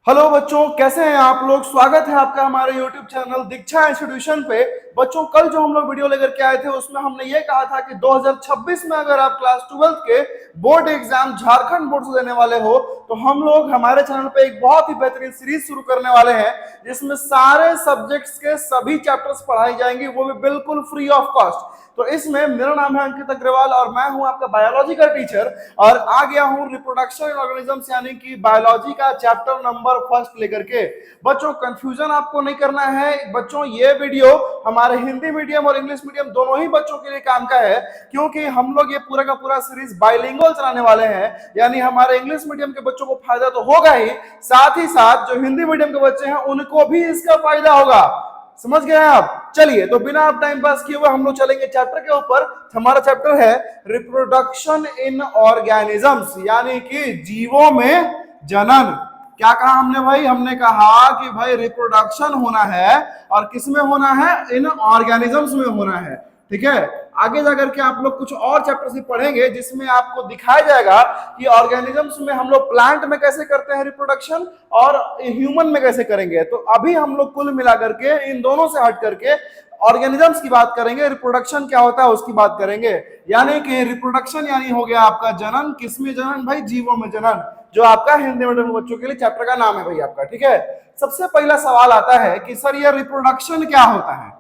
Hello बच्चों, कैसे हैं आप लोग। स्वागत है आपका हमारे YouTube चैनल दीक्षा इंस्टीट्यूशन पे। बच्चों, कल जो हम लोग वीडियो लेकर के आए थे उसमें हमने ये कहा था कि 2026 में अगर आप क्लास 12 के बोर्ड एग्जाम झारखंड बोर्ड से देने वाले हो तो हम लोग हमारे चैनल पे एक बहुत ही बेहतरीन सीरीज शुरू करने वाले हैं जिसमें सारे सब्जेक्ट्स के सभी चैप्टर्स पढ़ाई जाएंगी, वो भी बिल्कुल फ्री ऑफ कॉस्ट। तो इसमें मेरा नाम है अंकित अग्रवाल और मैं हूं आपका बायोलॉजी का टीचर और आ गया हूं रिप्रोडक्शन ऑर्गेनिजम्स यानी कि बायोलॉजी का चैप्टर नंबर फर्स्ट लेकर के। बच्चों, कंफ्यूजन आपको नहीं करना है। बच्चों, ये वीडियो हमारे हिंदी मीडियम और इंग्लिश मीडियम दोनों ही बच्चों के लिए काम का है, क्योंकि हम लोग ये पूरा का पूरा सीरीज बाइलिंगुअल चलाने वाले हैं। यानी हमारे इंग्लिश मीडियम के बच्चों को फायदा तो होगा ही, साथ ही साथ जो हिंदी मीडियम के बच्चे हैं उनको भी इसका फायदा होगा। समझ गए हैं आप। चलिए, तो बिना आप टाइम पास किए हुए हम लोग चलेंगे चैप्टर के ऊपर। हमारा चैप्टर है रिप्रोडक्शन इन ऑर्गेनिजम्स, यानी कि जीवों में जनन। क्या कहा हमने भाई? हमने कहा कि भाई रिप्रोडक्शन होना है और किसमें होना है? इन ऑर्गेनिजम्स में होना है। ठीक है, आगे जाकर के आप लोग कुछ और चैप्टर से पढ़ेंगे जिसमें आपको दिखाया जाएगा कि ऑर्गेनिजम्स में हम लोग प्लांट में कैसे करते हैं रिप्रोडक्शन और ह्यूमन में कैसे करेंगे। तो अभी हम लोग कुल मिलाकर के इन दोनों से हट करके ऑर्गेनिजम्स की बात करेंगे, रिप्रोडक्शन क्या होता है उसकी बात करेंगे। यानी कि रिप्रोडक्शन यानी हो गया आपका जनन। किसमें जनन भाई? जीवों में जनन, जो आपका हिंदी मीडियम बच्चों के लिए चैप्टर का नाम है भाई आपका। ठीक है, सबसे पहला सवाल आता है कि सर ये रिप्रोडक्शन क्या होता है।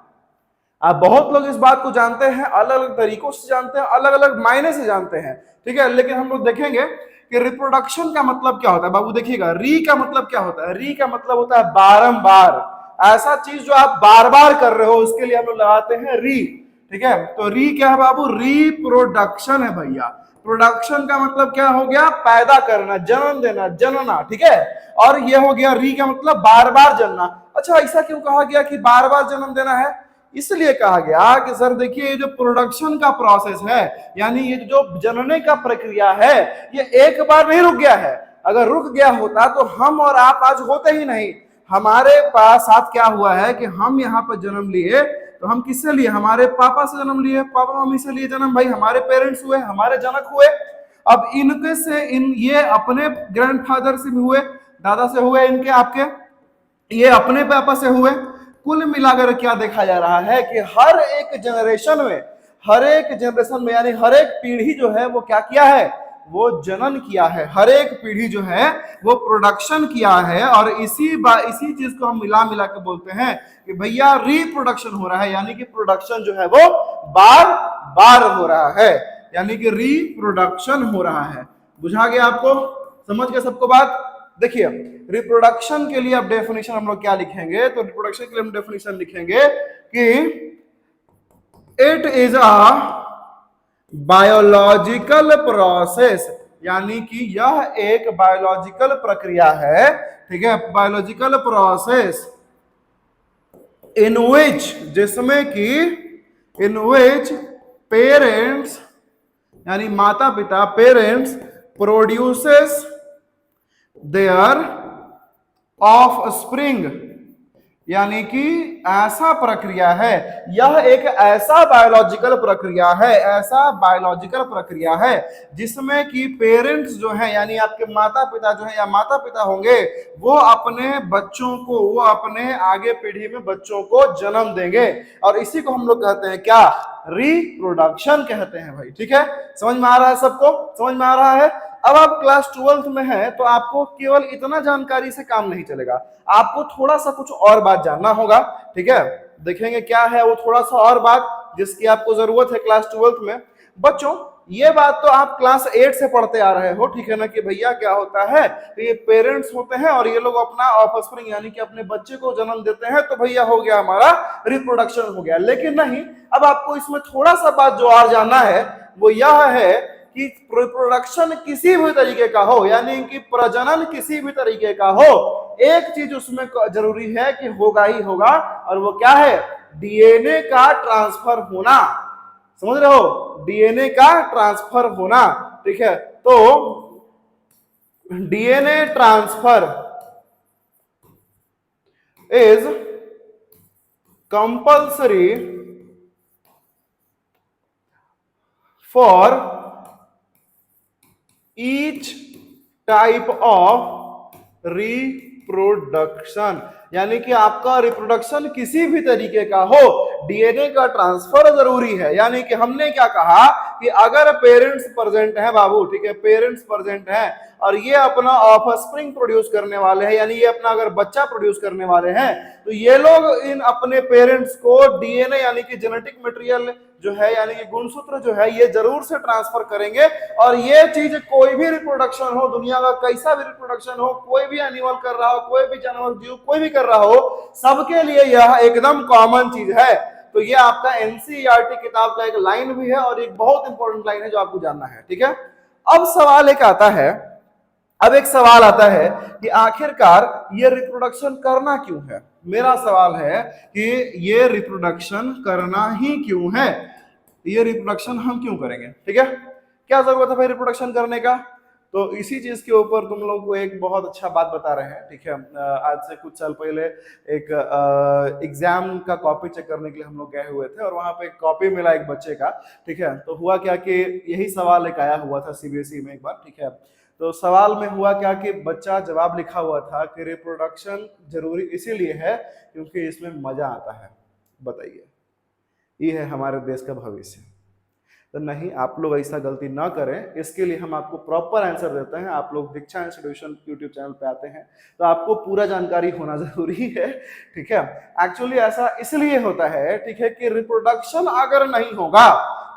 आप बहुत लोग इस बात को जानते हैं, अलग अलग तरीकों से जानते हैं, अलग अलग मायने से जानते हैं। ठीक है, लेकिन हम लोग देखेंगे कि रिप्रोडक्शन का मतलब क्या होता है। बाबू देखिएगा, री का मतलब क्या होता है? री का मतलब होता है बारंबार। ऐसा चीज जो आप बार बार कर रहे हो उसके लिए हम लोग लगाते हैं री। ठीक है, तो री क्या है बाबू? रिप्रोडक्शन है भैया। प्रोडक्शन का मतलब क्या हो गया? पैदा करना, जन्म देना, जनना। ठीक है, और ये हो गया री का मतलब बार बार जनना। अच्छा, ऐसा क्यों कहा गया कि बार बार जन्म देना है? इसलिए कहा गया कि सर देखिए, ये जो प्रोडक्शन का प्रोसेस है, यानी ये जो जनने का प्रक्रिया है, ये एक बार नहीं रुक गया है। अगर रुक गया होता तो हम और आप आज होते ही नहीं। हमारे पास साथ क्या हुआ है कि हम यहाँ पर जन्म लिए, तो हम किससे लिए? हमारे पापा से जन्म लिए, पापा मम्मी से लिए जन्म। भाई हमारे पेरेंट्स हुए, हमारे जनक हुए। अब इनके से ये अपने ग्रैंडफादर से भी हुए, दादा से हुए, इनके आपके ये अपने पापा से हुए। कुल मिलाकर क्या देखा जा रहा है कि हर एक जनरेशन में यानी हर एक पीढ़ी जो है वो क्या किया है? वो जनन किया है। हर एक पीढ़ी जो है वो प्रोडक्शन किया है। और इसी चीज को हम मिला मिला के बोलते हैं कि भैया रिप्रोडक्शन हो रहा है, यानी कि प्रोडक्शन जो है वो बार बार हो रहा है, यानी कि रिप्रोडक्शन हो रहा है। बुझा गया आपको? समझ गए सबको बात? देखिए, रिप्रोडक्शन के लिए अब डेफिनेशन हम लोग क्या लिखेंगे? तो रिप्रोडक्शन के लिए हम डेफिनेशन लिखेंगे कि it is a biological process, यानी कि यह एक बायोलॉजिकल प्रक्रिया है। ठीक है, बायोलॉजिकल प्रोसेस इन विच, जिसमें कि इन विच पेरेंट्स यानी माता पिता, parents produces their offspring, यानी कि ऐसा प्रक्रिया है, यह एक ऐसा बायोलॉजिकल प्रक्रिया है, ऐसा बायोलॉजिकल प्रक्रिया है जिसमें कि पेरेंट्स जो है यानी आपके माता पिता जो है या माता पिता होंगे, वो अपने बच्चों को, वो अपने आगे पीढ़ी में बच्चों को जन्म देंगे। और इसी को हम लोग कहते हैं क्या? रिप्रोडक्शन कहते हैं भाई। ठीक है, समझ में आ रहा है सबको? समझ में आ रहा है? अब आप क्लास 12th में हैं तो आपको केवल इतना जानकारी से काम नहीं चलेगा, आपको थोड़ा सा कुछ और बात जानना होगा। ठीक है, देखेंगे क्या है वो थोड़ा सा और बात जिसकी आपको जरूरत है क्लास 12th में। बच्चों, ये बात तो आप क्लास 8 से पढ़ते आ रहे हो, ठीक है ना, कि भैया क्या होता है, तो ये पेरेंट्स होते हैं और ये लोग अपना ऑफस्प्रिंग यानी कि अपने बच्चे को जन्म देते हैं, तो भैया हो गया हमारा रिप्रोडक्शन हो गया। लेकिन नहीं, अब आपको इसमें थोड़ा सा बात जो और जानना है वो यह है कि रिप्रोडक्शन किसी भी तरीके का हो, यानी कि प्रजनन किसी भी तरीके का हो, एक चीज उसमें जरूरी है कि होगा ही होगा, और वो क्या है? डीएनए का ट्रांसफर होना। समझ रहे हो? डीएनए का ट्रांसफर होना। ठीक है, तो DNA transfer is compulsory for each type of reproduction. Reproduction, यानी कि आपका रिप्रोडक्शन किसी भी तरीके का हो, डीएनए का ट्रांसफर जरूरी है। यानी कि हमने क्या कहा कि अगर पेरेंट्स प्रेजेंट है बाबू, ठीक है, पेरेंट्स प्रेजेंट है और ये अपना ऑफस्प्रिंग प्रोड्यूस करने वाले हैं, यानी ये अपना अगर बच्चा प्रोड्यूस करने वाले हैं, तो ये लोग इन अपने पेरेंट्स को डीएनए यानी कि जेनेटिक मटेरियल जो है, यानी कि गुणसूत्र जो है, ये जरूर से ट्रांसफर करेंगे। और ये चीज कोई भी रिप्रोडक्शन हो, दुनिया का कैसा भी रिप्रोडक्शन हो, कोई भी एनिमल कर रहा हो, कोई भी जानवर जीव कोई भी कर रहा हो, सबके लिए यह एकदम कॉमन चीज है। तो ये आपका एनसीईआरटी किताब का एक लाइन भी है और एक बहुत इंपॉर्टेंट लाइन है जो आपको जानना है, ठीक है। अब सवाल एक आता है, अब एक सवाल आता है कि आखिरकार ये रिप्रोडक्शन करना क्यों है। मेरा सवाल है कि ये रिप्रोडक्शन करना ही क्यों है, ये रिप्रोडक्शन हम क्यों करेंगे, ठीक है, क्या जरूरत है भाई रिप्रोडक्शन करने का। तो इसी चीज के ऊपर तुम लोग को एक बहुत अच्छा बात बता रहे हैं, ठीक है। आज से कुछ साल पहले एक एग्जाम का कॉपी चेक करने के लिए हम लोग गए हुए थे और वहां पे एक कॉपी मिला एक बच्चे का, ठीक है। तो हुआ क्या कि यही सवाल एक आया हुआ था सीबीएसई में एक बार, ठीक है। तो सवाल में हुआ क्या कि बच्चा जवाब लिखा हुआ था कि रिप्रोडक्शन जरूरी इसीलिए है क्योंकि इसमें मजा आता है। बताइए, ये है हमारे देश का भविष्य। तो नहीं, आप लोग ऐसा गलती ना करें, इसके लिए हम आपको प्रॉपर आंसर देते हैं। आप लोग दीक्षा इंस्टीट्यूशन यूट्यूब चैनल पे आते हैं तो आपको पूरा जानकारी होना जरूरी है, ठीक है। एक्चुअली ऐसा इसलिए होता है, ठीक है, कि रिप्रोडक्शन अगर नहीं होगा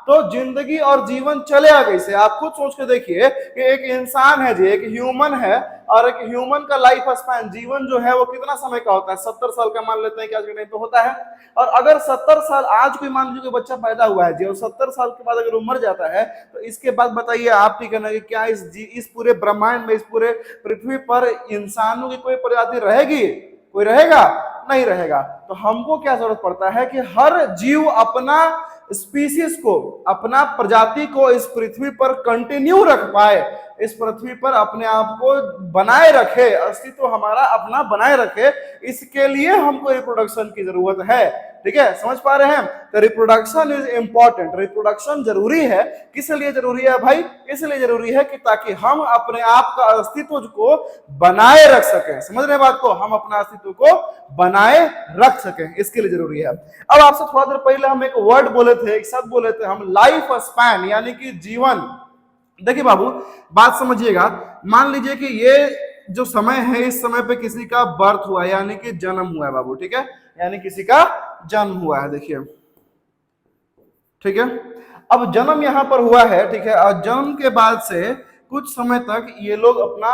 तो जिंदगी और जीवन चलेगा कैसे। आप खुद सोच के देखिए कि एक इंसान है जी, एक ह्यूमन है, और एक ह्यूमन का लाइफ स्पैन, जीवन जो है वो कितना समय का होता है, 70 साल का मान लेते हैं कि आज के टाइम पे होता है। और अगर 70 साल आज कोई मान लीजिए बच्चा पैदा हुआ है जी और 70 साल के बाद अगर वो मर जाता है, तो इसके बाद बताइए आप ठीक है ना कि क्या इस पूरे ब्रह्मांड में, इस पूरे पृथ्वी पर इंसानों की कोई प्रजाति रहेगी, कोई रहेगा नहीं रहेगा। तो हमको क्या जरूरत पड़ता है कि हर जीव अपना स्पीसीज को, अपना प्रजाति को इस पृथ्वी पर कंटिन्यू रख पाए, इस पृथ्वी पर अपने आप को बनाए रखे, अस्तित्व हमारा अपना बनाए रखे, इसके लिए हमको रिप्रोडक्शन की जरूरत है, ठीक है। समझ पा रहे हैं। तो रिप्रोडक्शन इज इंपॉर्टेंट, रिप्रोडक्शन जरूरी है। किस लिए जरूरी है भाई, इसलिए जरूरी है कि ताकि हम अपने आप का अस्तित्व को बनाए रख सकें। समझ रहे बात को, हम अपना अस्तित्व को बनाए रख सकें, इसके लिए जरूरी है। अब आपसे थोड़ा देर पहले हम एक वर्ड बोले थे, एक शब्द बोले थे हम, लाइफ स्पैन, यानी कि जीवन। देखिए बाबू, बात समझिएगा। मान लीजिए कि ये जो समय है, इस समय पे किसी का बर्थ हुआ, यानी कि जन्म हुआ है बाबू, ठीक है, यानी किसी का जन्म हुआ है, देखिए, ठीक है। अब जन्म यहां पर हुआ है, ठीक है, और जन्म के बाद से कुछ समय तक ये लोग अपना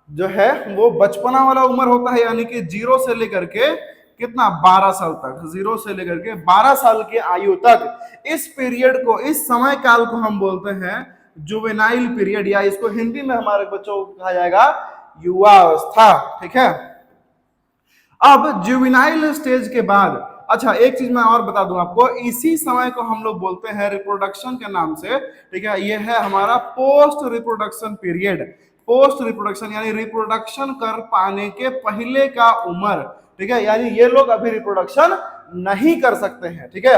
जो है वो बचपना वाला उम्र होता है, यानी कि 0 से लेकर के कितना 12 साल तक, 0 से लेकर के 12 साल की आयु तक, इस पीरियड को, इस समय काल को हम बोलते हैं जुवेनाइल पीरियड, या इसको हिंदी में हमारे बच्चों को कहा जाएगा युवा अवस्था, ठीक है। अब जुवेनाइल स्टेज के बाद, अच्छा एक चीज मैं और बता दूं आपको, इसी समय को हम लोग बोलते हैं रिप्रोडक्शन के नाम से, ठीक है। ये है हमारा post reproduction period. Post reproduction यानी रिप्रोडक्शन कर पाने के पहले का उम्र, ठीक है, यानी ये लोग अभी रिप्रोडक्शन नहीं कर सकते हैं, ठीक है।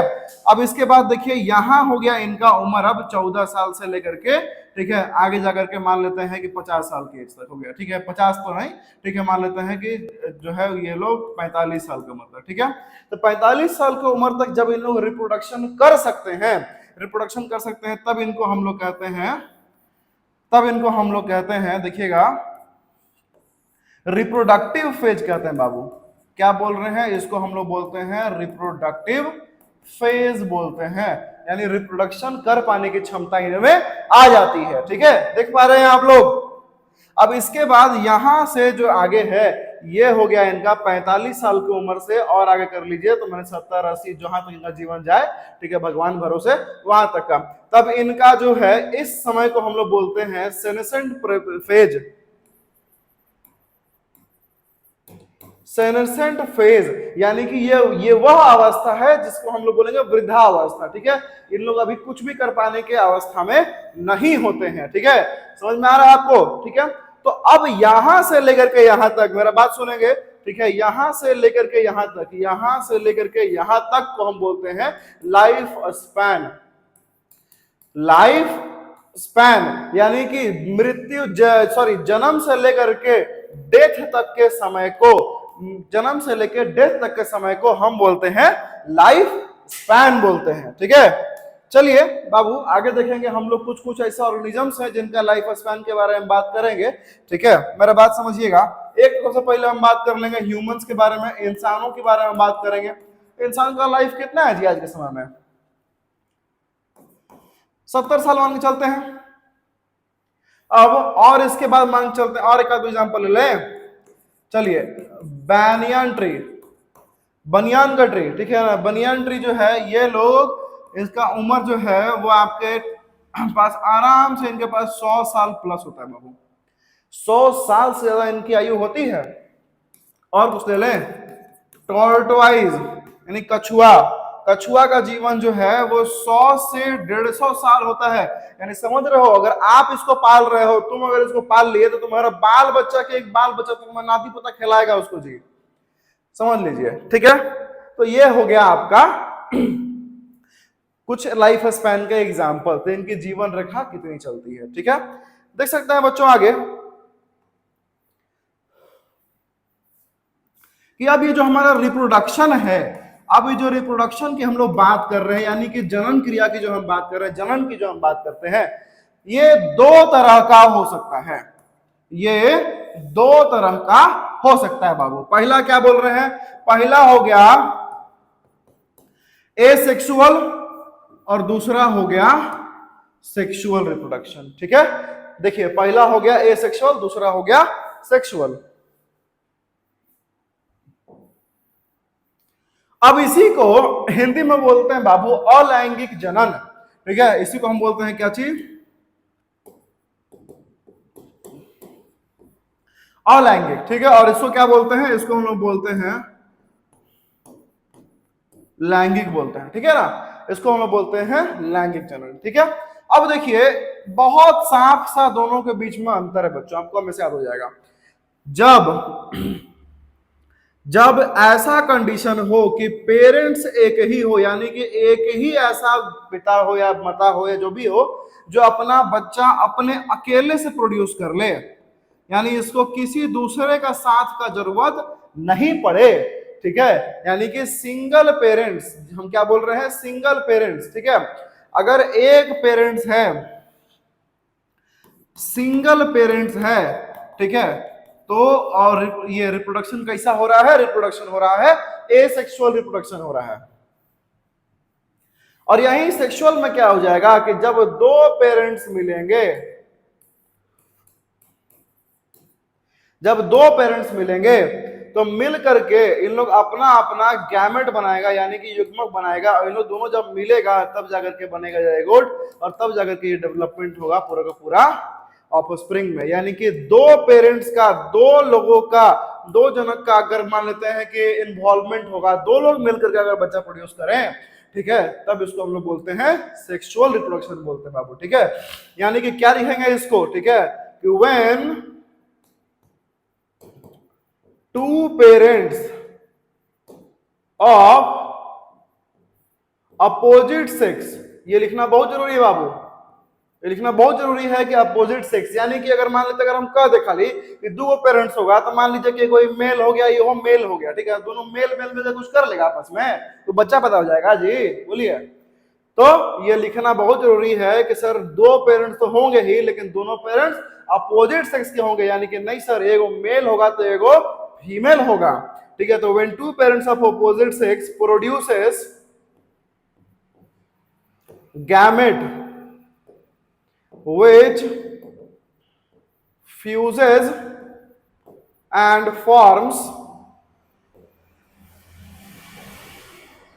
अब इसके बाद देखिए यहां हो गया इनका उम्र अब 14 साल से लेकर के, ठीक है, आगे जाकर के मान लेते हैं कि 50 साल की एज तक हो गया, ठीक है, 50 तो नहीं, ठीक है, मान लेते हैं कि जो है ये लोग 45 साल का उम्र तक, ठीक है। तो 45 साल की उम्र तक जब इन लोग रिप्रोडक्शन कर सकते हैं, रिप्रोडक्शन कर सकते हैं, तब इनको हम लोग कहते हैं, तब इनको हम लोग कहते हैं, देखिएगा, रिप्रोडक्टिव फेज कहते हैं बाबू। क्या बोल रहे हैं, इसको हम लोग बोलते हैं रिप्रोडक्टिव फेज बोलते हैं, यानी रिप्रोडक्शन कर पाने की क्षमता इनमें आ जाती है, ठीक है, देख पा रहे हैं आप लोग। अब इसके बाद यहां से जो आगे है, ये हो गया इनका 45 साल की उम्र से और आगे कर लीजिए, तो मैंने 70 80 जहां तक इनका जीवन जाए, ठीक है, भगवान भरोसे वहां तक का, तब इनका जो है इस समय को हम लोग बोलते हैं सेनेसेंट फेज। सेनेसेंट फेज यानी कि ये वह अवस्था है जिसको हम लोग बोलेंगे वृद्धावस्था, ठीक है। इन लोग अभी कुछ भी कर पाने के अवस्था में नहीं होते हैं, ठीक है, समझ में आ रहा है आपको, ठीक है। तो अब यहां से लेकर के यहां तक, मेरा बात सुनेंगे, ठीक है, यहां से लेकर के यहां तक, यहां से लेकर के यहां तक को हम बोलते हैं लाइफ स्पैन। लाइफ स्पैन यानी कि जन्म से लेकर के डेथ तक के समय को, जन्म से लेके डेथ तक के समय को हम बोलते हैं लाइफ स्पैन बोलते हैं। ठीक है, चलिए बाबू आगे देखेंगे हम लोग कुछ कुछ ऐसे ऑर्गेनिजम्स हैं जिनका लाइफ स्पैन के बारे में बात करेंगे। ठीक है, मेरा बात समझिएगा। एक सबसे पहले हम बात कर लेंगे ह्यूमंस के बारे में, इंसानों के बारे में बात करेंगे। इंसान का लाइफ कितना है जी आज के समय में? 70 साल मान के चलते हैं। अब और इसके बाद मान के चलते हैं, और एक आध एग्जाम्पल ले लें। चलिए, बनियान ट्री, बनियान का ट्री, ठीक है ना, बनियान ट्री जो है, ये लोग इसका उम्र जो है वो आपके पास आराम से इनके पास 100 साल प्लस होता है बाबू। 100 साल से ज्यादा इनकी आयु होती है। और कुछ ले लें, टॉर्टोइज यानी कछुआ, कछुआ का जीवन जो है वो 100 से 150 साल होता है। यानी समझ रहे हो, अगर आप इसको पाल रहे हो, तुम अगर इसको पाल लिए तो तुम्हारा बाल बच्चा के एक बाल बच्चा तुम्हारा नाती पोता खिलाएगा उसको जी, समझ लीजिए। ठीक है, तो ये हो गया आपका कुछ लाइफ स्पैन के एग्जाम्पल, तो इनकी जीवन रेखा कितनी चलती है। ठीक है, देख सकते हैं बच्चों आगे कि अब ये जो हमारा रिप्रोडक्शन है, अब ये जो रिप्रोडक्शन की हम लोग बात कर रहे हैं, यानी कि जनन क्रिया की जो हम बात कर रहे हैं, जनन की जो हम बात करते हैं, ये दो तरह का हो सकता है। ये दो तरह का हो सकता है बाबू। पहला क्या बोल रहे हैं? पहला हो गया एसेक्सुअल और दूसरा हो गया सेक्सुअल रिप्रोडक्शन। ठीक है, देखिए पहला हो गया एसेक्सुअल, दूसरा हो गया सेक्सुअल। अब इसी को हिंदी में बोलते हैं बाबू अलैंगिक जनन। ठीक है, इसी को हम बोलते हैं क्या चीज? अलैंगिक। ठीक है, और इसको क्या बोलते हैं? इसको हम लोग बोलते हैं लैंगिक बोलते हैं। ठीक है ना, इसको हम लोग बोलते हैं लैंगिक जनन। ठीक है, अब देखिए बहुत साफ सा दोनों के बीच में अंतर है बच्चों, आपको हमेशा याद हो जाएगा। जब ऐसा कंडीशन हो कि पेरेंट्स एक ही हो, यानी कि एक ही ऐसा पिता हो या माता हो या जो भी हो, जो अपना बच्चा अपने अकेले से प्रोड्यूस कर ले, यानी इसको किसी दूसरे का साथ का जरूरत नहीं पड़े। ठीक है, यानी कि सिंगल पेरेंट्स, हम क्या बोल रहे हैं? Single parents. ठीक है, अगर एक पेरेंट्स है, सिंगल पेरेंट्स है, ठीक है, तो और ये रिप्रोडक्शन कैसा हो रहा है? रिप्रोडक्शन हो रहा है एसेक्सुअल रिप्रोडक्शन हो रहा है। और यही सेक्सुअल में क्या हो जाएगा कि जब दो पेरेंट्स मिलेंगे, जब दो पेरेंट्स मिलेंगे तो मिल करके इन लोग अपना अपना गैमेट बनाएगा, यानी कि युग्मक बनाएगा, और इन लोग दोनों जब मिलेगा तब जाकर के बनेगा जाइगोट, और तब जाकर के ये डेवलपमेंट होगा पूरा का पूरा ऑफस्प्रिंग में। यानी कि दो पेरेंट्स का, दो लोगों का, दो जनक का अगर मान लेते हैं कि इन्वॉल्वमेंट होगा, दो लोग मिलकर के अगर बच्चा प्रोड्यूस करें, ठीक है, तब इसको हम लोग बोलते हैं सेक्सुअल रिप्रोडक्शन बोलते हैं बाबू। ठीक है, यानी कि क्या लिखेंगे इसको? ठीक है, कि when two parents of opposite sex, ये लिखना बहुत जरूरी है बाबू, ये लिखना बहुत जरूरी है कि अपोजिट सेक्स, यानी कि अगर मान लेते अगर हम कह दे खाली कि दो पेरेंट्स होगा, तो मान लीजिए कि कोई मेल हो गया, ये हो मेल हो गया, ठीक है, दोनों मेल मेल में से कुछ कर लेगा आपस में, तो बच्चा पैदा हो जाएगा जी, बोलिए। तो ये लिखना बहुत जरूरी है कि सर दो पेरेंट्स तो होंगे ही, लेकिन दोनों पेरेंट्स अपोजिट सेक्स के होंगे, यानी कि नहीं सर एगो मेल होगा तो एगो फीमेल होगा। ठीक है, तो when two parents of opposite sex produces gamete which fuses and forms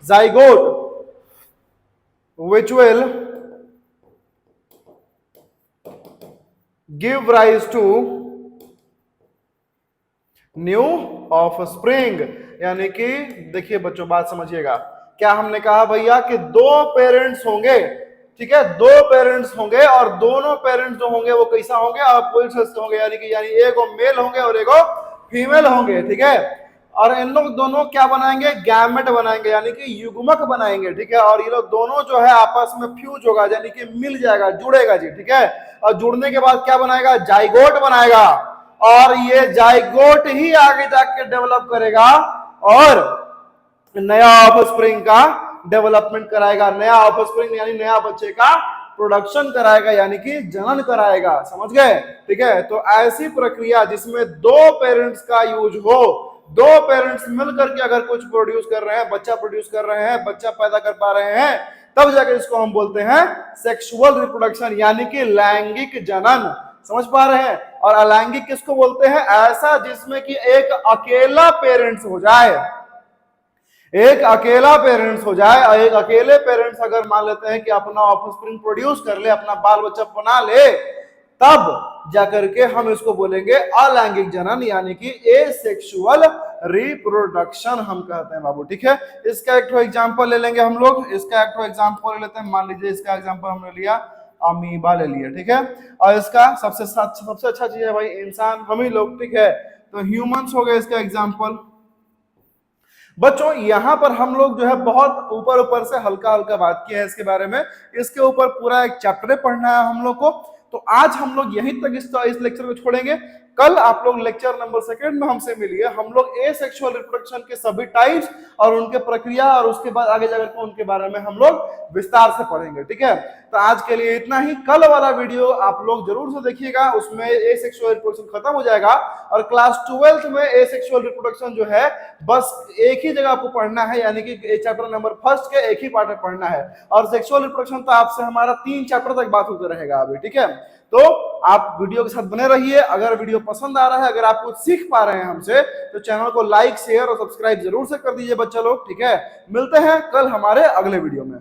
zygote, which will give rise to new offspring. यानी कि देखिए बच्चों बात समझिएगा, क्या हमने कहा भैया कि दो पेरेंट्स होंगे, ठीक है, दो पेरेंट्स होंगे, और दोनों पेरेंट्स जो होंगे वो कैसा होंगे? अपोजिट सेक्स होंगे, यानी कि एगो मेल होंगे और एगो फीमेल होंगे। ठीक है, और इन लोग दोनों क्या बनाएंगे? गैमेट बनाएंगे, यानी कि युग्मक बनाएंगे। ठीक है, और ये लोग दोनों जो है आपस में फ्यूज होगा, यानी कि मिल जाएगा, जुड़ेगा जी। ठीक है, और जुड़ने के बाद क्या बनाएगा? जाइगोट बनाएगा, और ये जाइगोट ही आगे जाके डेवलप करेगा और नया ऑफस्प्रिंग का डेवलपमेंट कराएगा, नया ऑफस्प्रिंग यानी नया बच्चे का प्रोडक्शन कराएगा, यानी कि जनन कराएगा। समझ गए? ठीक है, तो ऐसी प्रक्रिया जिसमें दो पेरेंट्स का यूज हो, दो पेरेंट्स मिलकर के अगर कुछ प्रोड्यूस कर रहे हैं, बच्चा प्रोड्यूस कर रहे हैं, बच्चा पैदा कर पा रहे हैं, तब जाकर इसको हम बोलते हैं सेक्सुअल रिप्रोडक्शन यानी कि लैंगिक जनन। समझ पा रहे हैं? और अलैंगिक किसको बोलते हैं? ऐसा जिसमें कि एक अकेला पेरेंट्स हो जाए, एक अकेला पेरेंट्स हो जाए। और एक अकेले पेरेंट्स अगर मान लेते हैं कि अपना ऑफस्प्रिंग प्रोड्यूस कर ले, अपना बाल बच्चा बना ले, तब जाकर के हम इसको बोलेंगे अलैंगिक जनन यानी कि एसेक्सुअल रिप्रोडक्शन हम कहते हैं बाबू। ठीक है, इसका एक एग्जांपल ले लेंगे हम लोग, इसका एक एग्जांपल ले लेते हैं। मान लीजिए इसका एग्जांपल हमने लिया, अमीबा ले लिया। ठीक है, और इसका सबसे अच्छा चीज है भाई इंसान, हम ही लोग। ठीक है, तो ह्यूमंस हो गए इसका एग्जांपल। बच्चों यहां पर हम लोग जो है बहुत ऊपर ऊपर से हल्का हल्का बात किया है इसके बारे में, इसके ऊपर पूरा एक चैप्टर पढ़ना है हम लोग को। तो आज हम लोग यहीं तक इस लेक्चर को छोड़ेंगे। कल आप लोग लेक्चर नंबर 2 में हमसे मिलिए, हम लोग एसेक्सुअल रिप्रोडक्शन के सभी टाइप्स और उनके प्रक्रिया और उसके बाद आगे जाकर के उनके बारे में हम लोग विस्तार से पढ़ेंगे। ठीक है, तो आज के लिए इतना ही। कल वाला वीडियो आप लोग जरूर से देखिएगा, उसमें एसेक्सुअल रिप्रोडक्शन खत्म हो जाएगा और क्लास 12th में एसेक्सुअल रिप्रोडक्शन जो है बस एक ही जगह आपको पढ़ना है, यानी कि चैप्टर नंबर 1 के एक ही पार्ट में पढ़ना है। और सेक्सुअल रिप्रोडक्शन तो आपसे हमारा 3 चैप्टर तक बात होता रहेगा अभी। ठीक है, तो आप वीडियो के साथ बने रहिए। अगर वीडियो पसंद आ रहा है, अगर आप कुछ सीख पा रहे हैं हमसे, तो चैनल को लाइक शेयर और सब्सक्राइब जरूर से कर दीजिए बच्चा लोग। ठीक है, मिलते हैं कल हमारे अगले वीडियो में।